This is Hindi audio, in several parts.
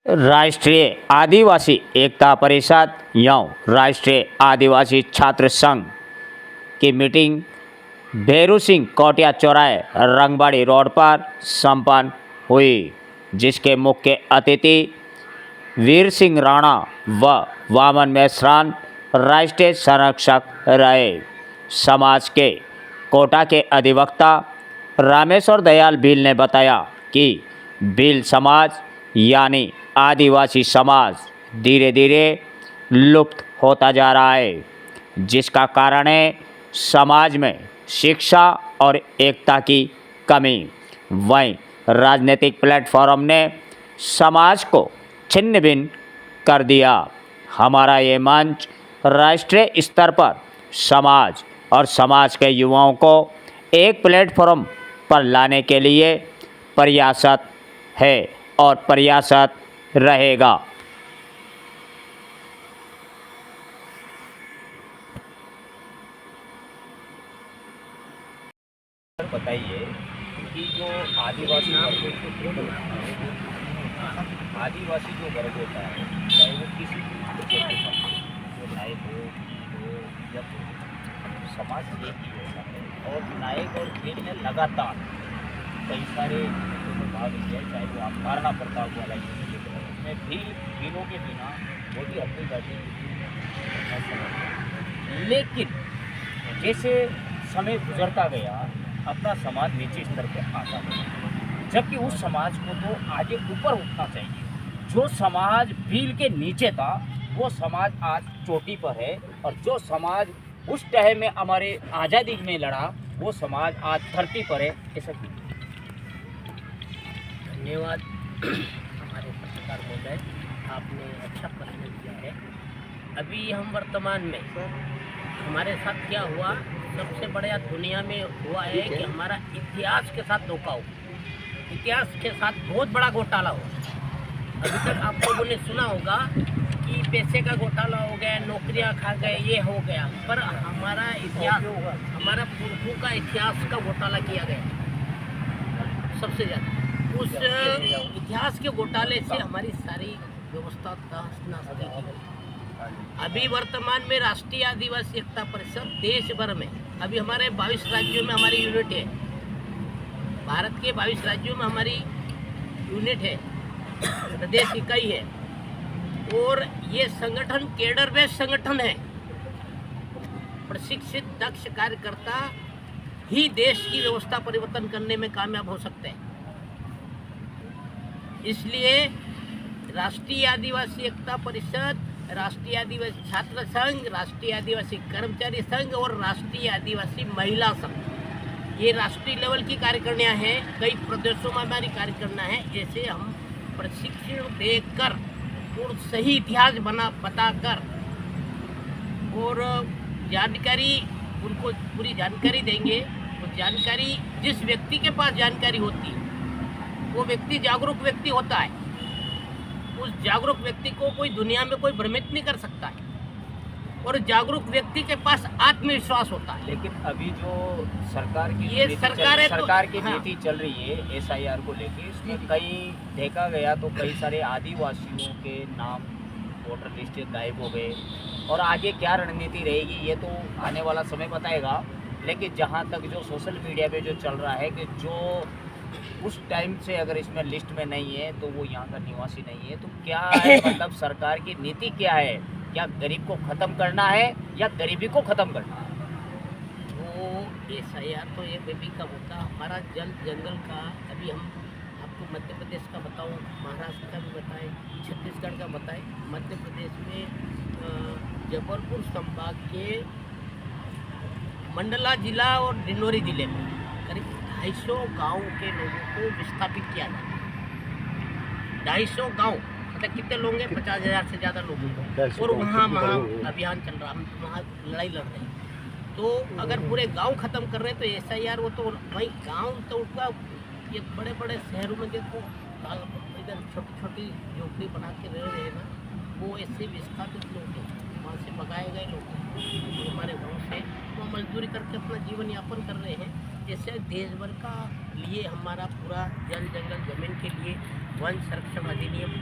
राष्ट्रीय आदिवासी एकता परिषद एवं राष्ट्रीय आदिवासी छात्र संघ की मीटिंग भैरू सिंह कोटिया चौराहे रंगबाड़ी रोड पर संपन्न हुई, जिसके मुख्य अतिथि वीर सिंह राणा व वामन मेश्राम राष्ट्रीय संरक्षक रहे। समाज के कोटा के अधिवक्ता रामेश्वर दयाल भील ने बताया कि भील समाज यानी आदिवासी समाज धीरे धीरे लुप्त होता जा रहा है, जिसका कारण है समाज में शिक्षा और एकता की कमी। वहीं राजनीतिक प्लेटफॉर्म ने समाज को छिन्न भिन्न कर दिया। हमारा ये मंच राष्ट्रीय स्तर पर समाज और समाज के युवाओं को एक प्लेटफॉर्म पर लाने के लिए प्रयासरत है और प्रयासरत रहेगा। बताइए कि जो आदिवासी जो वर्ग होता है, चाहे वो किसी भी नायक हो या समाज एक ही होता है। और नायक और भील में लगातार कई सारे भाग दिए, चाहे वो आप महाराणा प्रताप वाला उसमें भीलों के बिना बहुत ही हद जाती है। लेकिन जैसे समय गुजरता गया, अपना समाज नीचे स्तर पर आता है, जबकि उस समाज को तो आगे ऊपर उठना चाहिए। जो समाज भील के नीचे था वो समाज आज चोटी पर है, और जो समाज उस टाइम में हमारे आज़ादी में लड़ा वो समाज आज धरती पर है। ऐसा क्यों? धन्यवाद हमारे पत्रकार महोदय, आपने अच्छा प्रश्न किया है। अभी हम वर्तमान में हमारे साथ क्या हुआ, सबसे बड़ा दुनिया में हुआ है कि हमारा इतिहास के साथ धोखा हो, इतिहास के साथ बहुत बड़ा घोटाला हो। अभी तक आप लोगों ने सुना होगा कि पैसे का घोटाला हो गया, नौकरियां खा गए, ये हो गया, पर हमारा इतिहास, हमारा पुरखों का इतिहास का घोटाला किया गया सबसे ज़्यादा। उस इतिहास के घोटाले से हमारी सारी व्यवस्था तहस-नहस की गई। अभी वर्तमान में राष्ट्रीय आदिवासी एकता परिषद देश भर में, अभी हमारे 22 राज्यों में हमारी यूनिट है, भारत के 22 राज्यों में हमारी यूनिट है, प्रदेश इकाई है। और ये संगठन केडर बेस्ड संगठन है। प्रशिक्षित दक्ष कार्यकर्ता ही देश की व्यवस्था परिवर्तन करने में कामयाब हो सकते हैं। इसलिए राष्ट्रीय आदिवासी एकता परिषद, राष्ट्रीय आदिवासी छात्र संघ, राष्ट्रीय आदिवासी कर्मचारी संघ और राष्ट्रीय आदिवासी महिला संघ, ये राष्ट्रीय लेवल की कार्यकारिणियाँ हैं। कई प्रदेशों में हमारी कार्यकारिणियाँ हैं। जैसे हम प्रशिक्षण देकर और सही इतिहास बताकर और जानकारी, उनको पूरी जानकारी देंगे। तो जानकारी, जिस व्यक्ति के पास जानकारी होती है वो व्यक्ति जागरूक व्यक्ति होता है। उस जागरूक व्यक्ति को कोई दुनिया में कोई भ्रमित नहीं कर सकता है, और जागरूक व्यक्ति के पास आत्मविश्वास होता है। लेकिन अभी जो सरकार की ये सरकार की नीति चल रही है SIR को लेके, इसमें कई देखा गया तो कई सारे आदिवासियों के नाम वोटर लिस्ट से गायब हो गए। और आगे क्या रणनीति रहेगी ये तो आने वाला समय बताएगा। लेकिन जहाँ तक जो सोशल मीडिया पे जो चल रहा है कि जो उस टाइम से अगर इसमें लिस्ट में नहीं है तो वो यहाँ का निवासी नहीं है, तो क्या है मतलब सरकार की नीति क्या है? क्या गरीब को ख़त्म करना है या गरीबी को ख़त्म करना है? वो SIR तो ये बेबी का होता, हमारा जल जंगल का। अभी हम आपको मध्य प्रदेश का बताऊं, महाराष्ट्र का भी बताएं, छत्तीसगढ़ का बताएं। मध्य प्रदेश में जबलपुर संभाग के मंडला जिला और डिंडोरी जिले में करीब 250 गाँव के लोगों को विस्थापित किया जाता है। 250 गाँव मतलब कितने लोग हैं? 50,000 से ज़्यादा लोगों को। और वहाँ अभियान चल रहा, हम वहाँ लड़ाई लड़ रहे हैं। तो अगर पूरे गांव ख़त्म कर रहे हैं तो SIR वो तो वही गांव तो उनका, ये बड़े बड़े शहरों में देखो इधर छोटी छोटी झोपड़ी बना के रह रहे हैं ना, वो ऐसे विस्थापित लोग हैं, वहाँ से भगाए गए लोग हैं हमारे गाँव से, वो मजदूरी करके अपना जीवन यापन कर रहे हैं। जैसे देश भर का लिए हमारा पूरा जल जंगल जमीन के लिए वन संरक्षण अधिनियम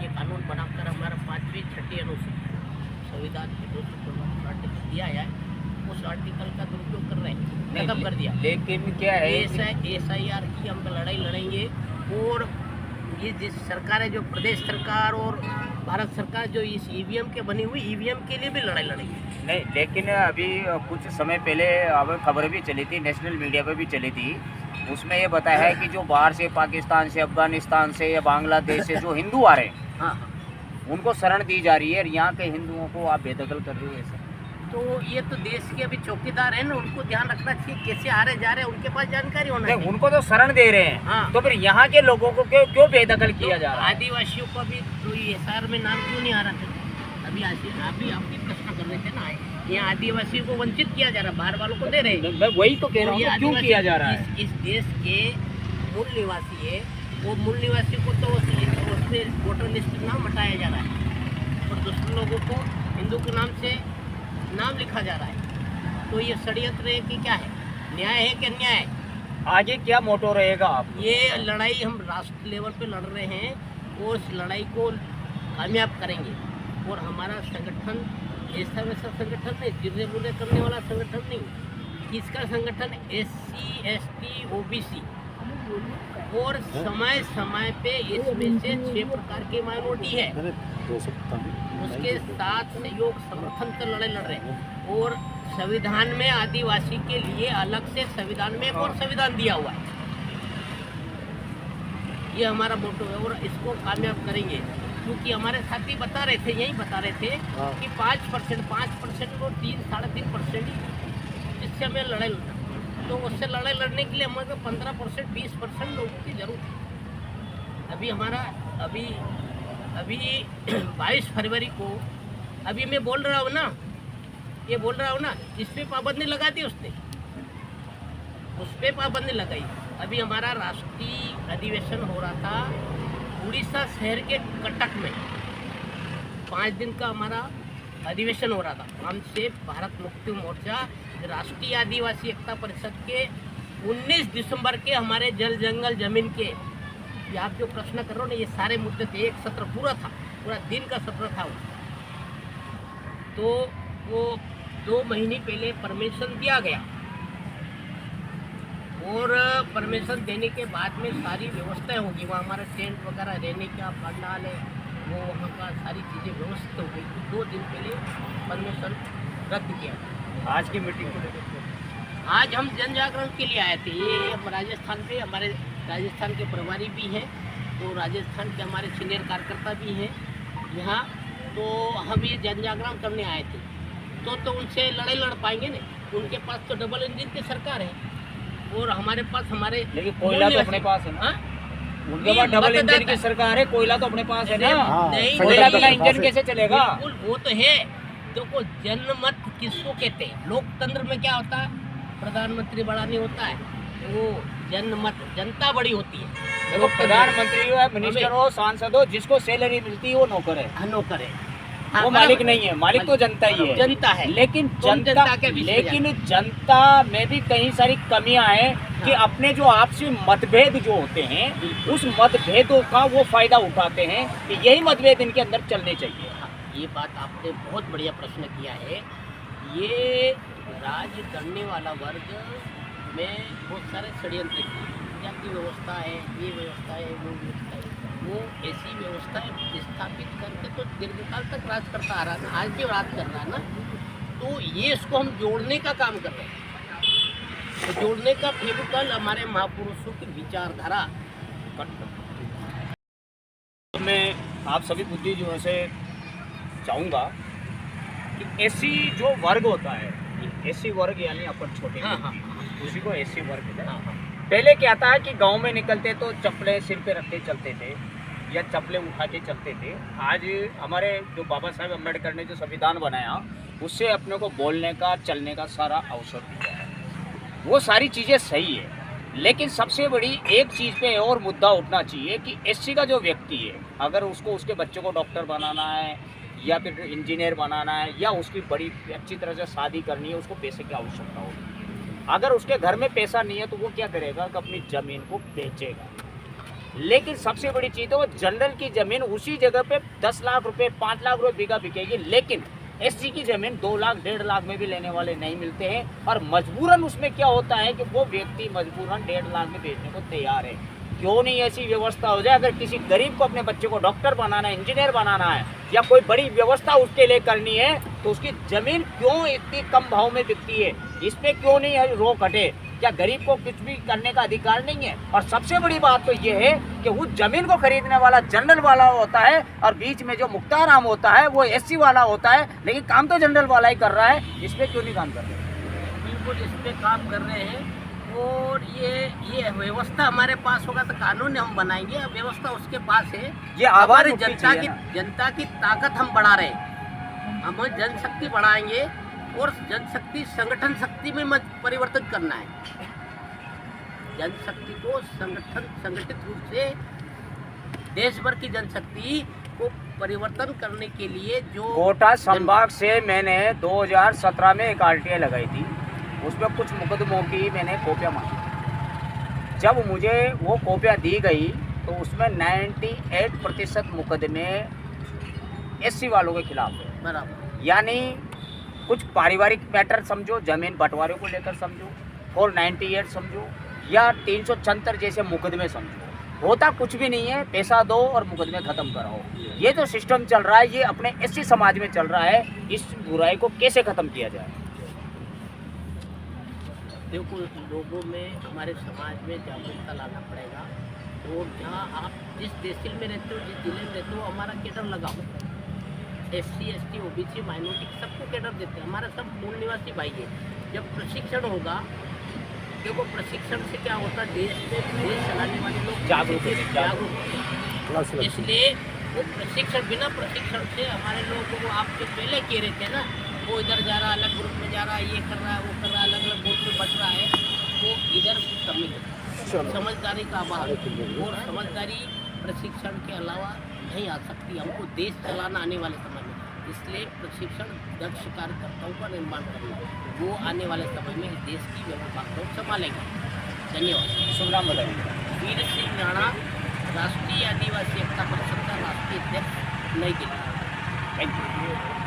ये बनाकर हमारा 5वीं 6ठी अनुसूची संविधान के 215 आर्टिकल दिया है, उस आर्टिकल का दुरुपयोग कर रहे हैं, खत्म कर दिया। लेकिन क्या है SIR की हम लड़ाई लड़ेंगे, और ये जिस सरकार है, जो प्रदेश सरकार और भारत सरकार जो इस EVM के बनी हुई EVM के लिए भी लड़ाई लड़ेंगे। नहीं, लेकिन अभी कुछ समय पहले अब खबर भी चली थी, नेशनल मीडिया पे भी चली थी, उसमें ये बताया है कि जो बाहर से पाकिस्तान से, अफगानिस्तान से या बांग्लादेश से जो हिंदू आ रहे हैं, हाँ, उनको शरण दी जा रही है, और यहाँ के हिंदुओं को आप बेदखल कर रहे हो ऐसा। तो ये तो देश के अभी चौकीदार हैं ना, उनको ध्यान रखना चाहिए कैसे आ रहे जा रहे हैं, उनके पास जानकारी होना नहीं, चाहिए। उनको तो शरण दे रहे हैं, हाँ। तो फिर यहाँ के लोगों को क्यों बेदखल किया जा रहा है? आदिवासियों का भी तो ये SR में नाम क्यों नहीं आ रहा था? अभी आप भी प्रश्न कर रहे थे ना, यहाँ आदिवासियों को वंचित किया जा रहा है, बाहर वालों को दे रहे हैं। मैं वही तो कह रहा हूँ, ये क्यों आदिवासी किया जा रहा है? इस देश के मूल निवासी है, वो मूल निवासी को तो उससे वोटर लिस्ट नाम हटाया जा रहा है, और दूसरे लोगों को हिंदू के नाम से नाम लिखा जा रहा है। तो ये षड्यंत्र है कि क्या है, न्याय है कि अन्याय है? आगे क्या मोटो रहेगा आप? ये लड़ाई हम राष्ट्र लेवल पे लड़ रहे हैं, और उस लड़ाई को कामयाब करेंगे। और हमारा संगठन ऐसा वैसा संगठन नहीं, गिरने बुरे करने वाला संगठन नहीं, इसका संगठन SC ST OBC, और समय समय पे इसमें से 6 प्रकार की माइनॉरिटी है, उसके साथ सहयोग समर्थन से लड़ाई लड़ रहे हैं। और संविधान में आदिवासी के लिए अलग से संविधान में एक और संविधान दिया हुआ है, ये हमारा मोटो है, और इसको कामयाब करेंगे। क्योंकि हमारे साथी बता रहे थे, यही बता रहे थे कि 5% और 3-3.5% इससे हमें लड़ाई लड़ना, तो उससे लड़ाई लड़ने के लिए हमें 15% 20% लोगों की जरूरत है। अभी 22 फरवरी को अभी मैं बोल रहा हूँ ना, ये बोल रहा हूँ ना, इस पे पाबंदी लगा दी उसने, उस पे पाबंदी लगाई। अभी हमारा राष्ट्रीय अधिवेशन हो रहा था उड़ीसा शहर के कटक में, 5 दिन का हमारा अधिवेशन हो रहा था। हमसे भारत मुक्ति मोर्चा राष्ट्रीय आदिवासी एकता परिषद के 19 दिसंबर के हमारे जल जंगल जमीन के, ये आप जो प्रश्न कर रहे हो ना, ये सारे मुद्दे थे, एक सत्र पूरा था, पूरा दिन का सत्र था वो। तो वो 2 महीने पहले परमिशन दिया गया, और परमिशन देने के बाद में सारी व्यवस्थाएं होगी, वहाँ हमारा टेंट वगैरह रहने का पंडाल है, वो वहाँ का सारी चीज़ें व्यवस्थित हो गई। 2 दिन पहले परमिशन रद्द किया। आज की मीटिंग को लेकर आज हम जन जागरण के लिए आए थे, ये हम राजस्थान पे, हमारे राजस्थान के प्रभारी भी हैं, तो राजस्थान के हमारे सीनियर कार्यकर्ता भी हैं यहाँ, तो हम ये जन जागरण करने आए थे। तो उनसे लड़ाई लड़ पाएंगे ना, उनके पास तो डबल इंजन की सरकार है, और हमारे पास हमारे लेकिन कोयला तो अपने पास है ना, उनके पास डबल इंजन की सरकार है, कोयला तो अपने पास है ना, नहीं, कोयला बिना इंजन कैसे चलेगा? बिल्कुल, वो तो है। देखो, जनमत किसको कहते हैं? लोकतंत्र में क्या होता है, प्रधानमंत्री बड़ा नहीं होता है, वो जनमत, जनता बड़ी होती है। देखो, प्रधानमंत्री हो, मिनिस्टर हो, सांसद हो, जिसको सैलरी मिलती है वो नौकर है, नौकर है, वो मालिक नहीं है, मालिक तो जनता ही है, जनता है। लेकिन जनता में भी कई सारी कमियां हैं कि अपने जो आपसी मतभेद जो होते हैं, उस मतभेदों का वो फायदा उठाते हैं, कि यही मतभेद इनके अंदर चलने चाहिए। ये बात आपने बहुत बढ़िया प्रश्न किया है। ये राज करने वाला वर्ग में बहुत सारे षड्यंत्र किए, जाति व्यवस्था है, ये व्यवस्था है, वो व्यवस्था है, वो ऐसी व्यवस्था स्थापित करके तो दीर्घकाल तक राज करता आ रहा है ना, आज भी राज कर रहा है ना, तो ये इसको हम जोड़ने का काम कर रहे हैं। तो जोड़ने का फेविकल हमारे महापुरुषों की विचारधारा। मैं आप सभी बुद्धिजीवियों से चाहूँगा कि ऐसी जो वर्ग होता है, ऐसी वर्ग यानी अपन छोटे, उसी को ऐसी वर्ग कहते हैं। पहले क्या था कि गांव में निकलते तो चप्पलें सिर पे रख के चलते थे, या चप्पलें उठा के चलते थे। आज हमारे जो बाबा साहेब अम्बेडकर ने जो संविधान बनाया, उससे अपने को बोलने का, चलने का सारा अवसर दिया है। वो सारी चीज़ें सही है, लेकिन सबसे बड़ी एक चीज़ पे और मुद्दा उठना चाहिए कि एससी का जो व्यक्ति है, अगर उसको उसके बच्चे को डॉक्टर बनाना है, या फिर इंजीनियर बनाना है, या उसकी बड़ी अच्छी तरह से शादी करनी है, उसको पैसे की आवश्यकता होगी। अगर उसके घर में पैसा नहीं है तो वो क्या करेगा कि अपनी ज़मीन को बेचेगा। लेकिन सबसे बड़ी चीज़ है वो जनरल की ज़मीन उसी जगह पे 10 लाख रुपए 5 लाख रुपए बीघा बिकेगी, लेकिन एससी की ज़मीन 2 लाख 1.5 लाख में भी लेने वाले नहीं मिलते हैं। और मजबूरन उसमें क्या होता है कि वो व्यक्ति मजबूरन 1.5 लाख में बेचने को तैयार है। क्यों नहीं ऐसी व्यवस्था हो जाए? अगर किसी गरीब को अपने बच्चे को डॉक्टर बनाना है, इंजीनियर बनाना है, या कोई बड़ी व्यवस्था उसके लिए करनी है, तो उसकी ज़मीन क्यों इतनी कम भाव में बिकती है? इस पर क्यों नहीं रोक हटे? क्या गरीब को कुछ भी करने का अधिकार नहीं है? और सबसे बड़ी बात तो ये है कि उस जमीन को खरीदने वाला जनरल वाला होता है और बीच में जो मुख्ताराम होता है वो एससी वाला होता है, लेकिन काम तो जनरल वाला ही कर रहा है। इस पे क्यों नहीं काम कर रहे? बिल्कुल इस पे काम कर रहे हैं। और ये व्यवस्था हमारे पास होगा तो कानून हम बनाएंगे। अब व्यवस्था उसके पास है। ये आवाज हमारी उठनी चाहिए ना। जनता की ताकत हम बढ़ा रहे हैं। हम जनशक्ति बढ़ाएंगे और जनशक्ति संगठन शक्ति में परिवर्तन करना है। जनशक्ति को संगठित रूप से देश भर की जनशक्ति को परिवर्तन करने के लिए जो कोटा संभाग से मैंने 2017 में एक आरटीआई लगाई थी, उसमें कुछ मुकदमों की मैंने कॉपियाँ मांगी। जब मुझे वो कॉपियाँ दी गई तो उसमें 98% मुकदमे एससी वालों के खिलाफ है। बराबर, यानी कुछ पारिवारिक मैटर समझो, जमीन बंटवारे को लेकर समझो, 498 समझो, या 376 जैसे मुकदमे समझो। होता कुछ भी नहीं है, पैसा दो और मुकदमे ख़त्म कराओ। ये जो सिस्टम चल रहा है ये अपने एससी समाज में चल रहा है। इस बुराई को कैसे ख़त्म किया जाए? देखो, लोगों में हमारे समाज में जागरूकता लाना पड़ेगा। और जहाँ आप जिस तहसील में रहते हो, जिस जिले में रहते हो, हमारा कैडर लगाओ। SC ST OBC माइनॉरिटी सबको कैडर देते हैं। हमारा सब मूल निवासी भाई है। जब प्रशिक्षण होगा, देखो प्रशिक्षण से क्या होता है, देश में देश चलाने वाले लोग जागरूक जागरूक। इसलिए वो प्रशिक्षण, बिना प्रशिक्षण से हमारे लोगों को आप जो पहले कह रहे थे ना, वो इधर जा रहा, अलग ग्रुप में जा रहा, ये कर रहा है, वो कर रहा है, अलग अलग ग्रुप में बच रहा है, वो इधर कमी है। समझदारी का अभाव और समझदारी प्रशिक्षण के अलावा नहीं आ सकती। हमको देश चलाना आने वाले समय में, इसलिए प्रशिक्षण दक्ष कार्यकर्ताओं का निर्माण करना, वो आने वाले समय में इस देश की व्यवस्था को संभालेंगे। धन्यवाद। शुभ नाम बताइए। वीर सिंह राणा, राष्ट्रीय आदिवासी एकता परिषद का राष्ट्रीय अध्यक्ष, नई दिल्ली। Thank you.